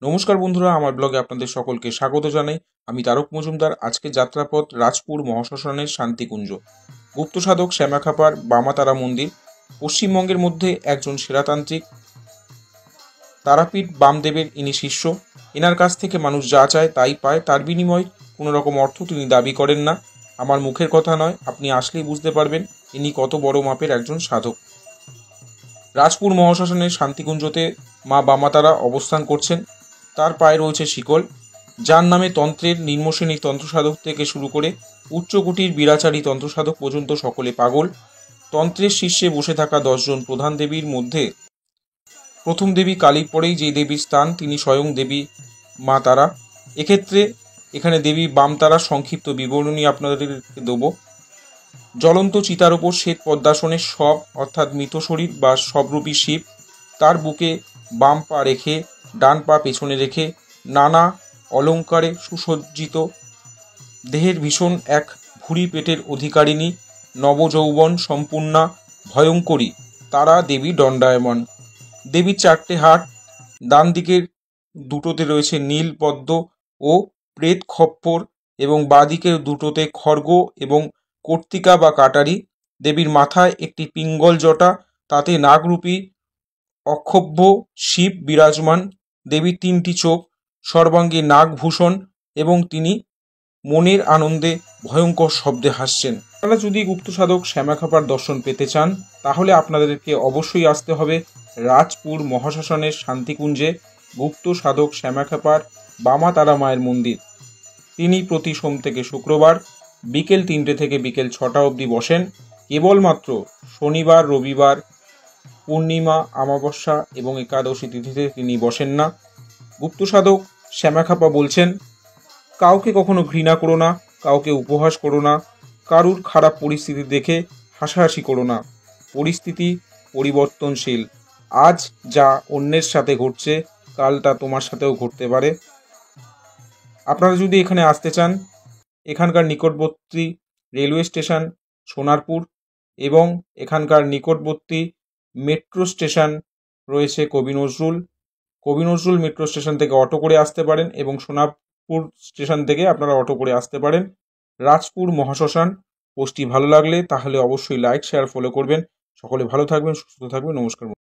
নমস্কার বন্ধুরা, আমার ব্লগে আপনাদের সকলকে স্বাগত জানাই। আমি তারক মজুমদার। আজকে যাত্রাপথ রাজপুর মহাশ্মশানের শান্তিকুঞ্জ। গুপ্ত সাধক শ্যামাখাপার বামাতারা মন্দির পশ্চিমবঙ্গের মধ্যে একজন সেরাতান্ত্রিক। তারাপীঠ বামদেবের ইনি শিষ্য। এনার কাছ থেকে মানুষ যা চায় তাই পায়, তার বিনিময়ে কোনো রকম অর্থ তিনি দাবি করেন না। আমার মুখের কথা নয়, আপনি আসলেই বুঝতে পারবেন ইনি কত বড় মাপের একজন সাধক। রাজপুর মহাশ্মশানের শান্তিকুঞ্জতে মা বামাতারা অবস্থান করছেন। তার পায়ে রয়েছে শিকল, যার নামে তন্ত্রের নিম্নশ্রেণীর তন্ত্রসাধক থেকে শুরু করে উচ্চকোটির বীরাচারী তন্ত্রসাধক পর্যন্ত সকলে পাগল। তন্ত্রের শীর্ষে বসে থাকা 10 জন প্রধান দেবীর মধ্যে প্রথম দেবী কালীর পরেই যে দেবীর স্থান, তিনি স্বয়ং দেবী মা তারা। এক্ষেত্রে এখানে দেবী বামতারার সংক্ষিপ্ত বিবরণী আপনাদেরকে দেব। জ্বলন্ত চিতার ওপর শ্বেত পদ্মাসনে সব অর্থাৎ মৃত শরীর বা সবরূপী শিব, তার বুকে বাম পা রেখে ডান পা পেছনে রেখে নানা অলঙ্কারে সুসজ্জিত, দেহের ভীষণ এক ভুরি পেটের অধিকারিণী, নবযৌবন সম্পূর্ণা ভয়ঙ্করী তারা দেবী দণ্ডায়মান। দেবীর 4টে হাত, ডান দিকের দুটোতে রয়েছে নীল পদ্ম ও প্রেত খপ্পর এবং বাঁ দিকের দুটোতে খড়গ এবং কর্তিকা বা কাটারি। দেবীর মাথায় একটি পিঙ্গল জটা, তাতে নাগরূপী অক্ষোভ্য শিব বিরাজমান। দেবীর 3টি চোখ, সর্বাঙ্গে নাগভূষণ এবং তিনি মনের আনন্দে ভয়ঙ্কর শব্দে হাসছেন। আপনারা যদি গুপ্ত সাধক শ্যামাখাপার দর্শন পেতে চান তাহলে আপনাদেরকে অবশ্যই আসতে হবে রাজপুর মহাশ্মশানের শান্তিকুঞ্জে গুপ্ত সাধক শ্যামাখাপার বামা তারা মায়ের মন্দির। তিনি প্রতি সোম থেকে শুক্রবার বিকেল 3টে থেকে বিকেল 6টা অবধি বসেন। কেবলমাত্র শনিবার, রবিবার, পূর্ণিমা, অমাবস্যা এবং একাদশী তিথিতে তিনি বসেন না। গুপ্ত সাধক শ্যামাখাপা বলছেন, কাউকে কখনো ঘৃণা করো না, কাউকে উপহাস করো না, কারুর খারাপ পরিস্থিতি দেখে হাসাহাসি করো না। পরিস্থিতি পরিবর্তনশীল। আজ যা অন্যের সাথে ঘটছে কাল তা তোমার সাথেও ঘটতে পারে। আপনারা যদি এখানে আসতে চান, এখানকার নিকটবর্তী রেলওয়ে স্টেশন সোনারপুর এবং এখানকার নিকটবর্তী মেট্রো স্টেশন রয়েছে কবি নজরুল মেট্রো স্টেশন থেকে অটো করে আসতে পারেন এবং সোনারপুর স্টেশন থেকে আপনারা অটো করে আসতে পারেন। রাজপুর মহাশ্মশান পোস্টটি ভালো লাগলে তাহলে অবশ্যই লাইক, শেয়ার, ফলো করবেন। সকলে ভালো থাকবেন, সুস্থ থাকবেন। নমস্কার।